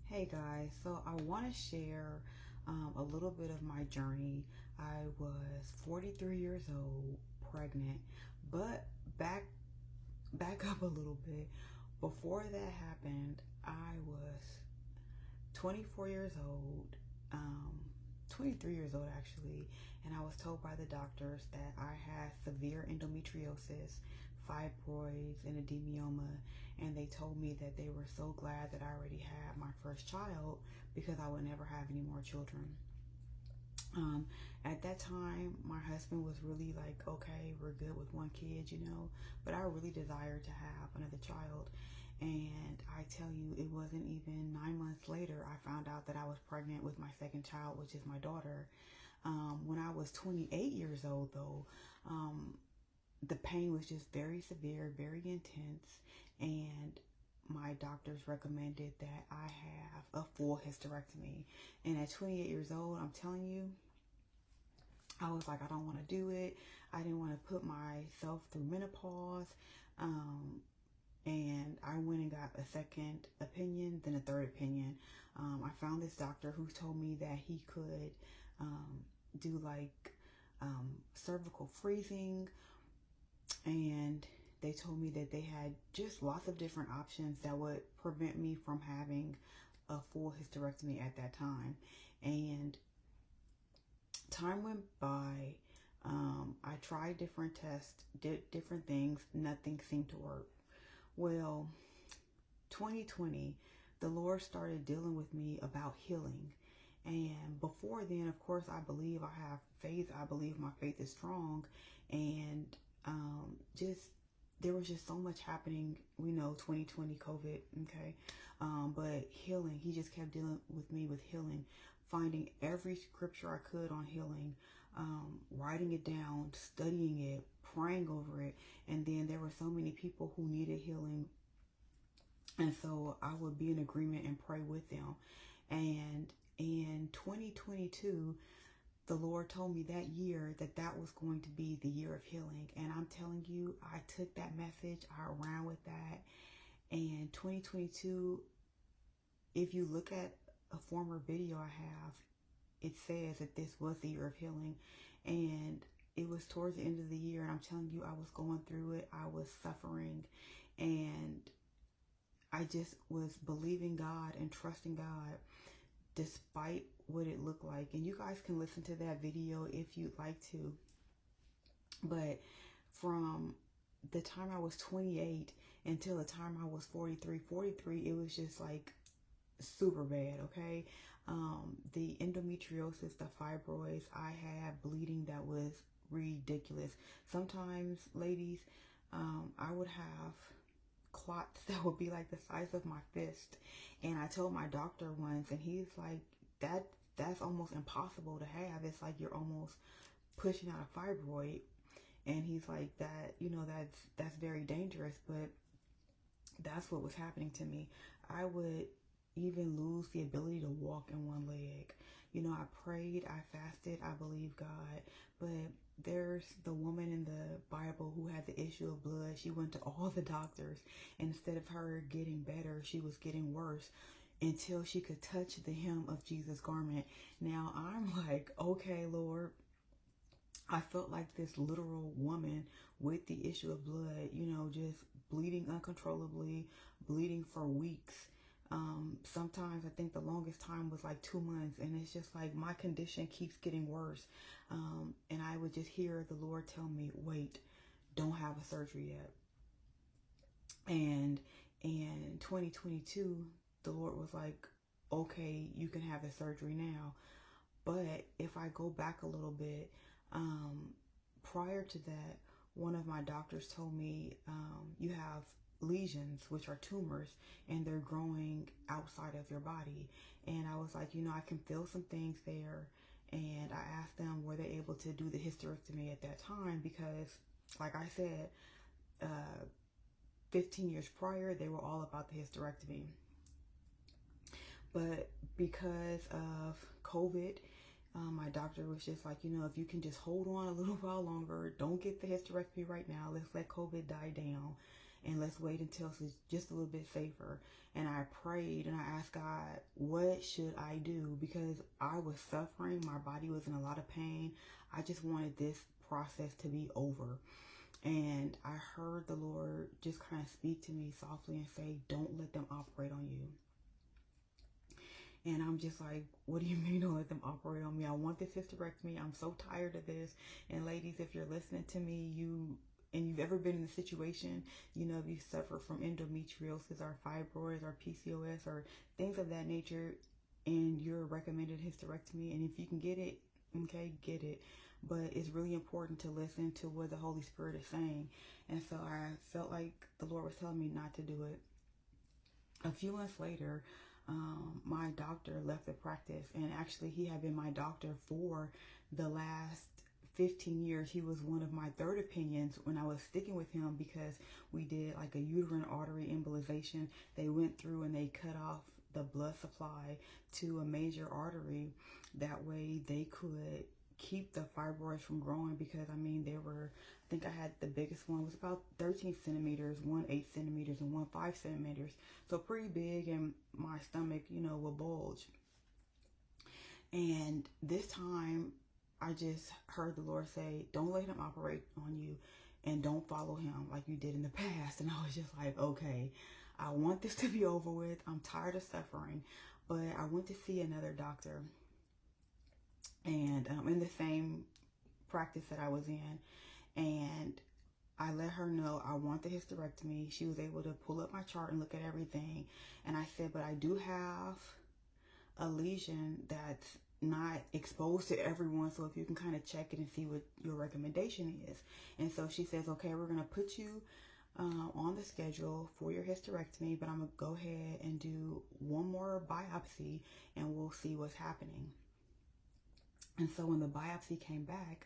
Hey guys, so I want to share a little bit of my journey. I was 43 years old, pregnant, but back back up a little bit. Before that happened, I was 24 years old, um, 23 years old actually, and I was told by the doctors that I had severe endometriosis, fibroids, and adenomyoma, and they told me that they were so glad that I already had my first child because I would never have any more children. Um, at that time, my husband was really like, okay, we're good with one kid, but I really desired to have another child. And I tell you, it wasn't even 9 months later, I found out that I was pregnant with my second child, which is my daughter. When I was 28 years old, though, the pain was just very severe, very intense, and my doctors recommended that I have a full hysterectomy. And at 28 years old, I'm telling you, I was like, I don't want to do it. I didn't want to put myself through menopause. Um, and I went and got a second opinion, then a third opinion. I found this doctor who told me that he could do like cervical freezing, and they told me that they had just lots of different options that would prevent me from having a full hysterectomy at that time. And time went by. I tried different tests, did different things. Nothing seemed to work. Well, 2020, the Lord started dealing with me about healing. And before then, of course, I believe I have faith. I believe my faith is strong. And just there was just so much happening. We know 2020 COVID, okay? But healing, he just kept dealing with me with healing, finding every scripture I could on healing, writing it down, studying it, praying over it. And then there were so many people who needed healing. And so I would be in agreement and pray with them. And in 2022, the Lord told me that year that that was going to be the year of healing. And I'm telling you, I took that message, I ran with that. And 2022, if you look at a former video I have, it says that this was the year of healing. And it was towards the end of the year. And I'm telling you, I was going through it. I was suffering. And I just was believing God and trusting God despite what it looked like. And you guys can listen to that video if you'd like to. But from the time I was 28 until the time I was 43, it was just like super bad, okay? The endometriosis, the fibroids, I had bleeding that was ridiculous. Sometimes, ladies, I would have clots that would be like the size of my fist. And I told my doctor once, and he's like, that's almost impossible to have. It's like you're almost pushing out a fibroid. And he's like, that's very dangerous. But that's what was happening to me. I would even lose the ability to walk in one leg. I prayed, I fasted, I believe God, but there's the woman in the Bible who had the issue of blood. She went to all the doctors. Instead of her getting better, she was getting worse until she could touch the hem of Jesus' garment. Now I'm like, okay, Lord, I felt like this literal woman with the issue of blood, just bleeding uncontrollably, bleeding for weeks. Sometimes I think the longest time was like 2 months, and it's just like my condition keeps getting worse. And I would just hear the Lord tell me, wait, don't have a surgery yet. And in 2022, the Lord was like, okay, you can have the surgery now. But if I go back a little bit, prior to that, one of my doctors told me, you have lesions, which are tumors, and they're growing outside of your body. And I was like, I can feel some things there. And I asked them, were they able to do the hysterectomy at that time? Because, like I said, 15 years prior, they were all about the hysterectomy. But because of COVID, my doctor was just like, if you can just hold on a little while longer, don't get the hysterectomy right now, let's let COVID die down. and let's wait until it's just a little bit safer. And I prayed and I asked God, what should I do? Because I was suffering. My body was in a lot of pain. I just wanted this process to be over. And I heard the Lord just kind of speak to me softly and say, don't let them operate on you. And I'm just like, what do you mean don't let them operate on me? I want this hysterectomy. I'm so tired of this. And ladies, if you're listening to me, you've ever been in a situation, if you suffer from endometriosis or fibroids or PCOS or things of that nature, and you're recommended hysterectomy, and if you can get it, okay, get it. But it's really important to listen to what the Holy Spirit is saying. And so I felt like the Lord was telling me not to do it. A few months later, my doctor left the practice, and actually he had been my doctor for the last 15 years. He was one of my third opinions when I was sticking with him, because we did like a uterine artery embolization. They went through and they cut off the blood supply to a major artery. That way they could keep the fibroids from growing, because I think I had the biggest one was about 13 centimeters, one 8 centimeters and one 5 centimeters. So pretty big, and my stomach, will bulge. And this time I just heard the Lord say, don't let him operate on you, and don't follow him like you did in the past. And I was just like, okay, I want this to be over with. I'm tired of suffering. But I went to see another doctor, and in the same practice that I was in, and I let her know I want the hysterectomy. She was able to pull up my chart and look at everything. And I said, but I do have a lesion that's not exposed to everyone, so if you can kind of check it and see what your recommendation is. And so she says, okay, we're going to put you on the schedule for your hysterectomy, but I'm going to go ahead and do one more biopsy and we'll see what's happening. And so when the biopsy came back,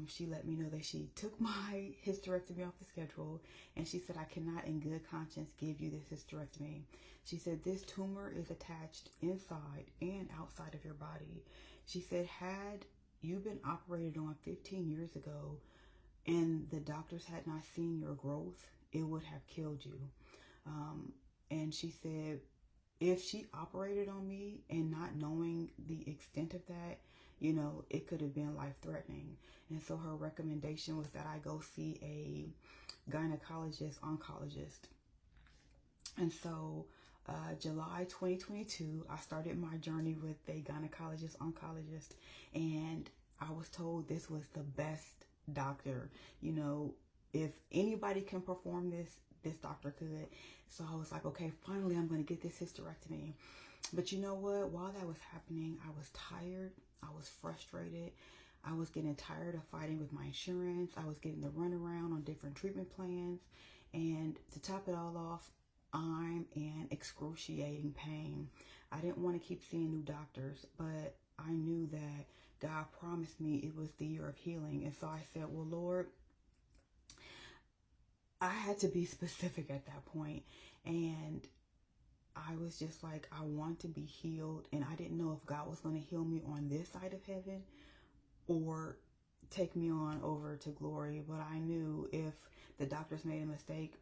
she let me know that she took my hysterectomy off the schedule, and she said, I cannot in good conscience give you this hysterectomy. She said, this tumor is attached inside and outside of your body. She said, had you been operated on 15 years ago and the doctors had not seen your growth, it would have killed you. And she said, if she operated on me and not knowing the extent of that, it could have been life-threatening. And so her recommendation was that I go see a oncologist. And so July 2022, I started my journey with a oncologist, and I was told this was the best doctor. If anybody can perform this doctor could. So I was like, okay, finally I'm going to get this hysterectomy. But you know what? While that was happening, I was tired. I was frustrated. I was getting tired of fighting with my insurance. I was getting the runaround on different treatment plans. And to top it all off, I'm in excruciating pain. I didn't want to keep seeing new doctors, but I knew that God promised me it was the year of healing. And so I said, well, Lord, I had to be specific at that point. And I was just like, I want to be healed. And I didn't know if God was going to heal me on this side of heaven or take me on over to glory. But I knew if the doctors made a mistake,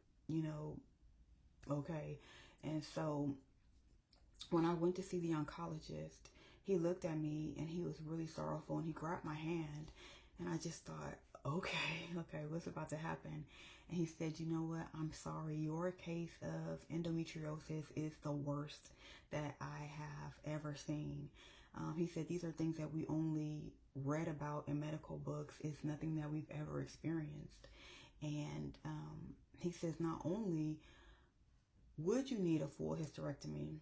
okay. And so when I went to see the oncologist, he looked at me and he was really sorrowful, and he grabbed my hand, and I just thought, okay, what's about to happen? And he said, you know what? I'm sorry. Your case of endometriosis is the worst that I have ever seen. He said, these are things that we only read about in medical books. It's nothing that we've ever experienced. And he says, not only would you need a full hysterectomy,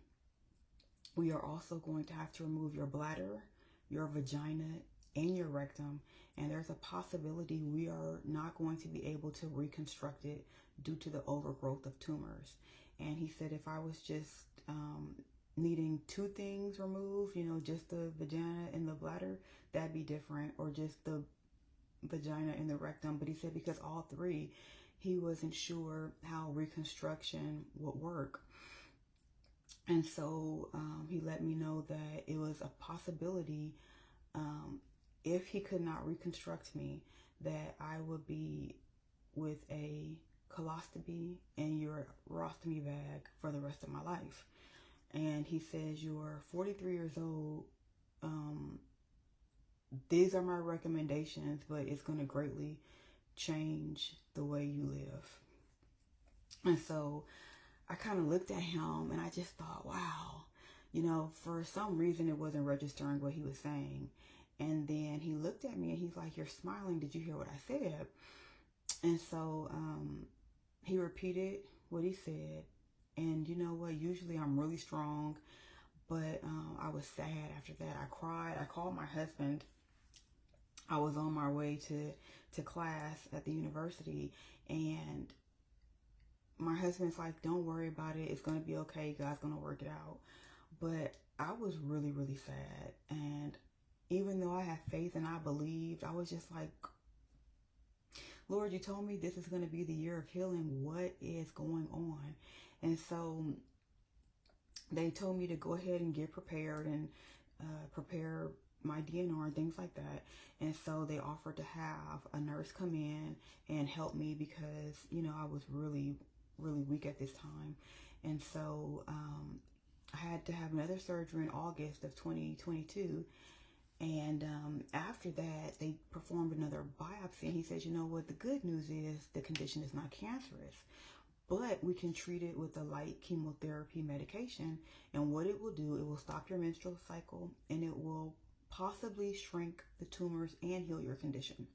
we are also going to have to remove your bladder, your vagina, and your rectum, and there's a possibility we are not going to be able to reconstruct it due to the overgrowth of tumors. And he said if I was just needing two things removed, just the vagina and the bladder, that'd be different, or just the vagina and the rectum. But he said because all three, he wasn't sure how reconstruction would work. And so he let me know that it was a possibility, if he could not reconstruct me, that I would be with a colostomy and your urostomy bag for the rest of my life. And he says, you're 43 years old. These are my recommendations, but it's going to greatly change the way you live. And so I kind of looked at him and I just thought, wow, you know, for some reason it wasn't registering what he was saying. And then he looked at me and he's like, you're smiling. Did you hear what I said? And so he repeated what he said. And you know what? Usually I'm really strong, but I was sad after that. I cried. I called my husband. I was on my way to class at the university, and my husband's like, don't worry about it. It's going to be okay. God's going to work it out. But I was really, really sad. And even though I had faith and I believed, I was just like, Lord, you told me this is going to be the year of healing. What is going on? And so they told me to go ahead and get prepared and prepare my DNR and things like that. And so they offered to have a nurse come in and help me because, you know, I was really, really weak at this time. And so I had to have another surgery in August of 2022. And after that, they performed another biopsy. And he says, you know what, the good news is the condition is not cancerous, but we can treat it with a light chemotherapy medication. And what it will do, it will stop your menstrual cycle and it will possibly shrink the tumors and heal your condition.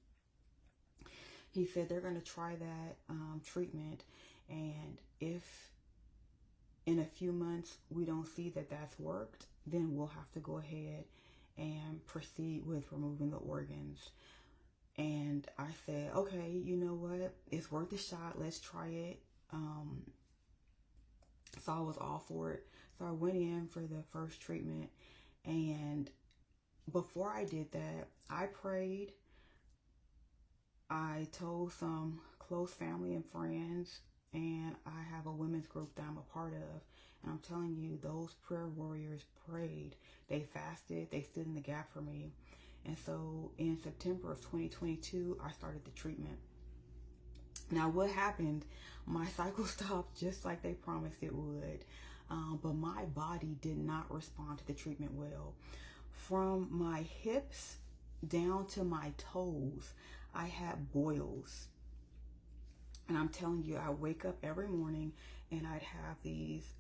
He said they're going to try that treatment. And if in a few months we don't see that that's worked, then we'll have to go ahead and proceed with removing the organs. And I said, okay, you know what? It's worth a shot. Let's try it. So I was all for it. So I went in for the first treatment. And before I did that, I prayed. I told some close family and friends, and I have a women's group that I'm a part of. And I'm telling you, those prayer warriors prayed. They fasted. They stood in the gap for me. And so in September of 2022, I started the treatment. Now, what happened? My cycle stopped just like they promised it would. But my body did not respond to the treatment well. From my hips down to my toes, I had boils. And I'm telling you, I wake up every morning and I'd have these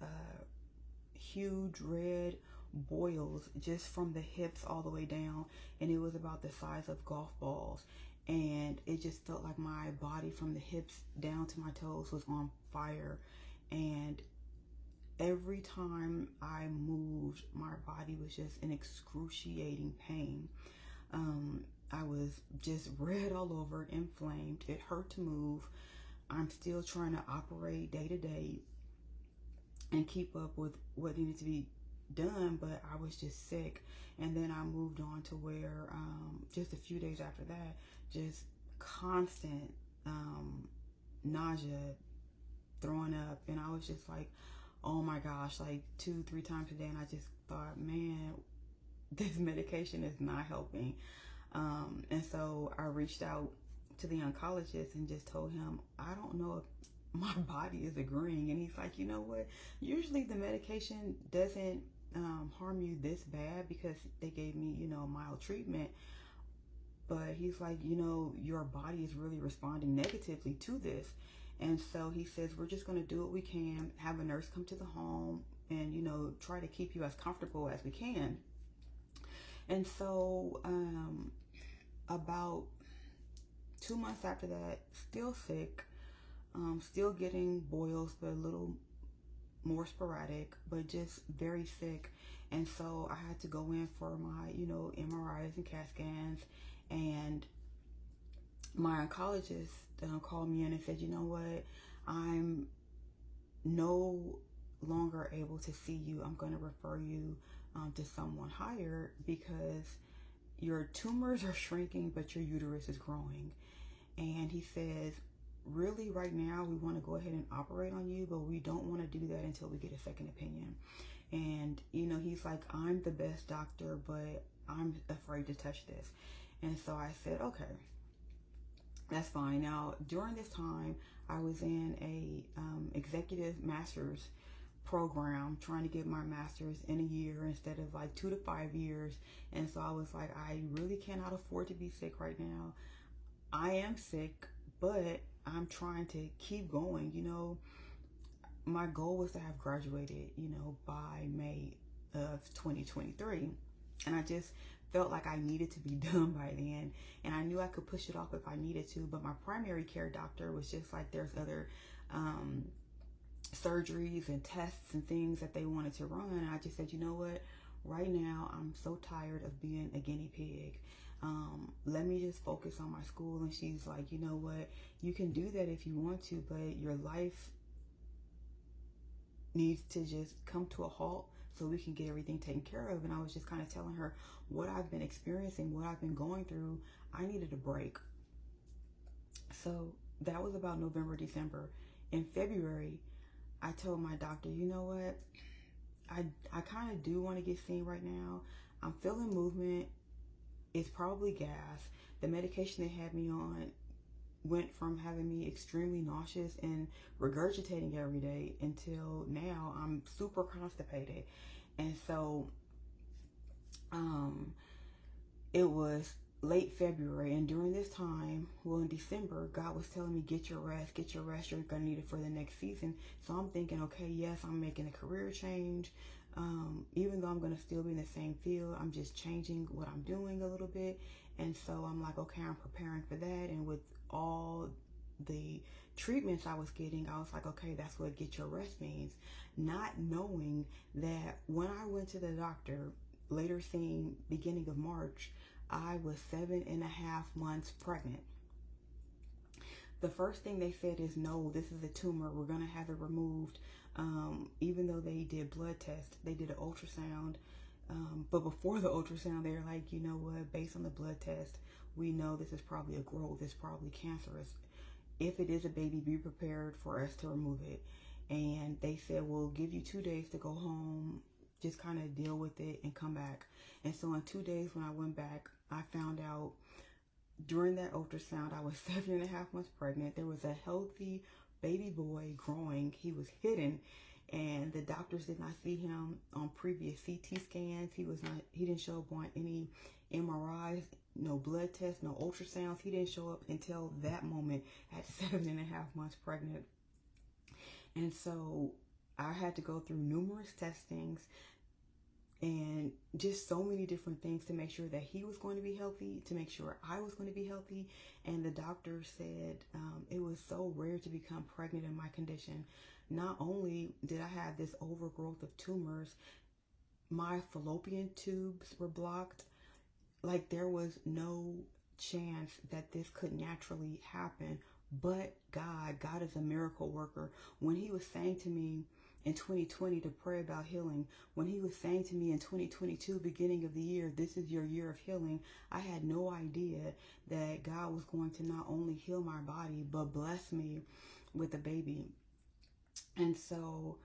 huge red boils just from the hips all the way down. And it was about the size of golf balls. And it just felt like my body from the hips down to my toes was on fire. And every time I moved, my body was just in excruciating pain. I was just red all over, inflamed. It hurt to move. I'm still trying to operate day to day and keep up with what needed to be done, but I was just sick. And then I moved on to where just a few days after that, just constant nausea, throwing up, and I was just like, oh my gosh, like 2-3 times a day. And I just thought, man, this medication is not helping. And so I reached out to the oncologist and just told him, I don't know if my body is agreeing. And he's like, you know what, usually the medication doesn't harm you this bad, because they gave me, you know, mild treatment. But he's like, you know, your body is really responding negatively to this. And so he says, we're just going to do what we can, have a nurse come to the home and, you know, try to keep you as comfortable as we can. And so about 2 months after that, still sick, still getting boils, but a little more sporadic, but just very sick. And so I had to go in for my, you know, MRIs and CAT scans. And my oncologist called me in and said, you know what, I'm no longer able to see you. I'm going to refer you to someone higher, because your tumors are shrinking, but your uterus is growing. And he says, really right now, we want to go ahead and operate on you, but we don't want to do that until we get a second opinion. And, you know, he's like, I'm the best doctor, but I'm afraid to touch this. And so I said, okay. That's fine. Now, during this time, I was in a executive master's program trying to get my master's in a year instead of like 2 to 5 years. And so I was like, I really cannot afford to be sick right now. I am sick, but I'm trying to keep going. My goal was to have graduated, by May of 2023. And I just felt like I needed to be done by then. And I knew I could push it off if I needed to. But my primary care doctor was just like, there's other surgeries and tests and things that they wanted to run. And I just said, you know what? Right now, I'm so tired of being a guinea pig. Let me just focus on my school. And she's like, you know what? You can do that if you want to, but your life needs to just come to a halt so we can get everything taken care of. And I was just kind of telling her what I've been experiencing, what I've been going through. I needed a break. So that was about November, December. In February, I told my doctor, you know what? I kind of do want to get seen right now. I'm feeling movement. It's probably gas. The medication they had me on went from having me extremely nauseous and regurgitating every day until now I'm super constipated. And so it was late February, and during this time, well, in December, God was telling me, get your rest, you're gonna need it for the next season. So I'm thinking, okay, yes, I'm making a career change. Even though I'm gonna still be in the same field, I'm just changing what I'm doing a little bit. And so I'm like, okay, I'm preparing for that. And with all the treatments I was getting, I was like, okay, that's what get your rest means. Not knowing that when I went to the doctor, later seen beginning of March, I was 7.5 months pregnant. The first thing they said is, no, this is a tumor. We're going to have it removed. Even though they did blood tests, they did an ultrasound. But before the ultrasound, they were like, you know what, based on the blood test, we know this is probably a growth. It's probably cancerous. If it is a baby, be prepared for us to remove it. And they said, we'll give you 2 days to go home, just kind of deal with it and come back. And so in 2 days when I went back, I found out during that ultrasound, I was 7.5 months pregnant. There was a healthy baby boy growing. He was hidden, and the doctors did not see him on previous CT scans. He didn't show up on any MRIs, no blood tests, no ultrasounds. He didn't show up until that moment at 7.5 months pregnant. And so I had to go through numerous testings and just so many different things to make sure that he was going to be healthy, to make sure I was going to be healthy. And the doctor said it was so rare to become pregnant in my condition. Not only did I have this overgrowth of tumors, my fallopian tubes were blocked. Like, there was no chance that this could naturally happen. But God is a miracle worker. When he was saying to me in 2020 to pray about healing, when he was saying to me in 2022, beginning of the year, this is your year of healing, I had no idea that God was going to not only heal my body, but bless me with a baby. And so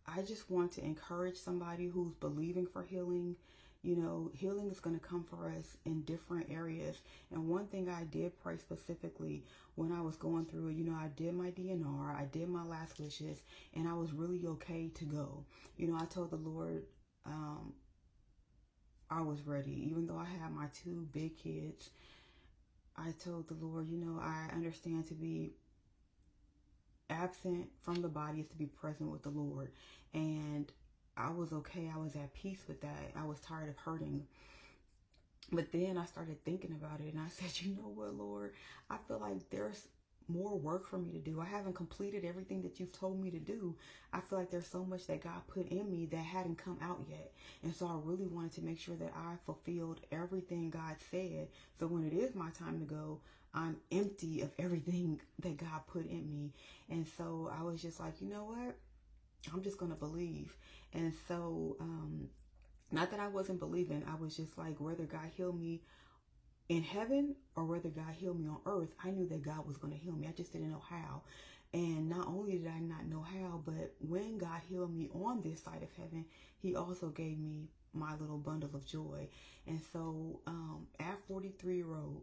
I just want to encourage somebody who's believing for healing. Healing is going to come for us in different areas. And one thing I did pray specifically when I was going through it, I did my DNR, I did my last wishes, and I was really okay to go. I told the Lord I was ready. Even though I had my 2 big kids, I told the Lord, I understand to be absent from the body is to be present with the Lord. And I was okay. I was at peace with that. I was tired of hurting. But then I started thinking about it, and I said, you know what, Lord? I feel like there's more work for me to do. I haven't completed everything that you've told me to do. I feel like there's so much that God put in me that hadn't come out yet. And so I really wanted to make sure that I fulfilled everything God said. So when it is my time to go, I'm empty of everything that God put in me. And so I was just like, you know what? I'm just going to believe. And so, not that I wasn't believing, I was just like, whether God healed me in heaven or whether God healed me on earth, I knew that God was going to heal me. I just didn't know how. And not only did I not know how, but when God healed me on this side of heaven, he also gave me my little bundle of joy. And so at 43 years old,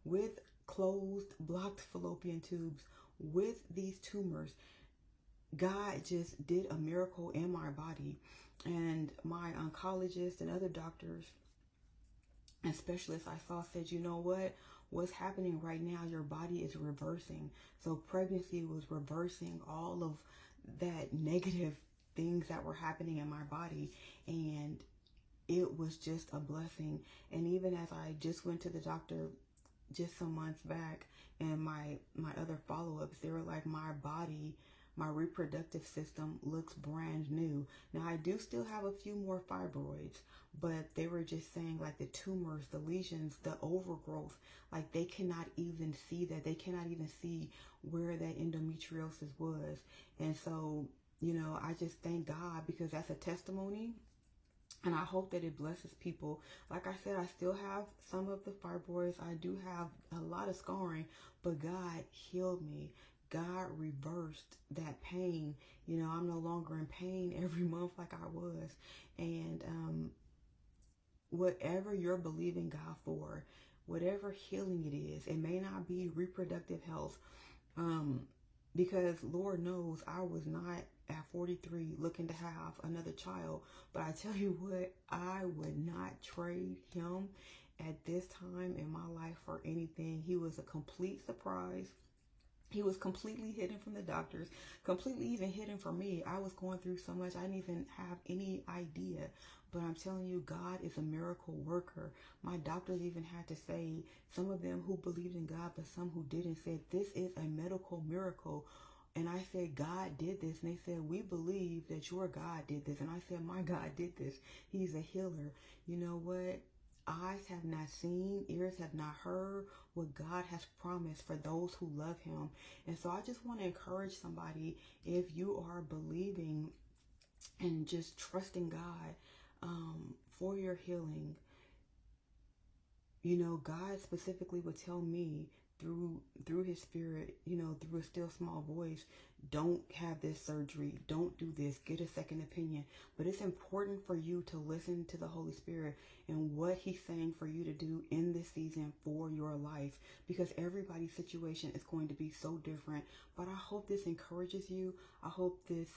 with closed, blocked fallopian tubes, with these tumors. God just did a miracle in my body. And my oncologist and other doctors and specialists I saw said, you know what? What's happening right now, your body is reversing. So pregnancy was reversing all of that negative things that were happening in my body. And it was just a blessing. And even as I just went to the doctor just some months back, and my other follow-ups, they were like, my body, my reproductive system looks brand new. Now I do still have a few more fibroids, but they were just saying like the tumors, the lesions, the overgrowth, like they cannot even see that. They cannot even see where that endometriosis was. And so, I just thank God, because that's a testimony, and I hope that it blesses people. Like I said, I still have some of the fibroids. I do have a lot of scarring, but God healed me. God reversed that pain. I'm no longer in pain every month like I was. And whatever you're believing God for, whatever healing it is, it may not be reproductive health. Because Lord knows I was not at 43 looking to have another child. But I tell you what, I would not trade him at this time in my life for anything. He was a complete surprise. He was completely hidden from the doctors, completely even hidden from me. I was going through so much, I didn't even have any idea. But I'm telling you, God is a miracle worker. My doctors even had to say, some of them who believed in God, but some who didn't, said, this is a medical miracle. And I said, God did this. And they said, we believe that your God did this. And I said, my God did this. He's a healer. You know what? Eyes have not seen, ears have not heard what God has promised for those who love him. And so I just want to encourage somebody, if you are believing and just trusting God for your healing, God specifically would tell me through his spirit, through a still small voice, don't have this surgery, don't do this, get a second opinion. But it's important for you to listen to the Holy Spirit and what he's saying for you to do in this season for your life, because everybody's situation is going to be so different. But I hope this encourages you. I hope this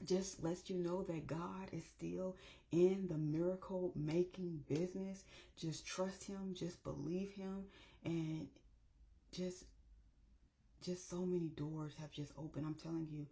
just lets you know that God is still in the miracle making business. Just trust him, just believe him, and just so many doors have just opened. I'm telling you,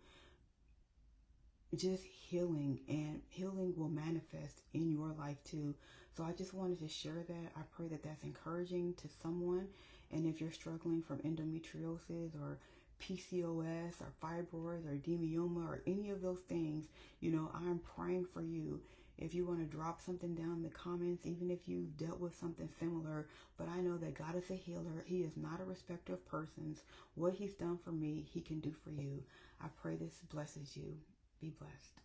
just healing, and healing will manifest in your life too. So I just wanted to share that. I pray that that's encouraging to someone. And if you're struggling from endometriosis or PCOS or fibroids or adenomyosis or any of those things, I'm praying for you. If you want to drop something down in the comments, even if you've dealt with something similar, but I know that God is a healer. He is not a respecter of persons. What he's done for me, he can do for you. I pray this blesses you. Be blessed.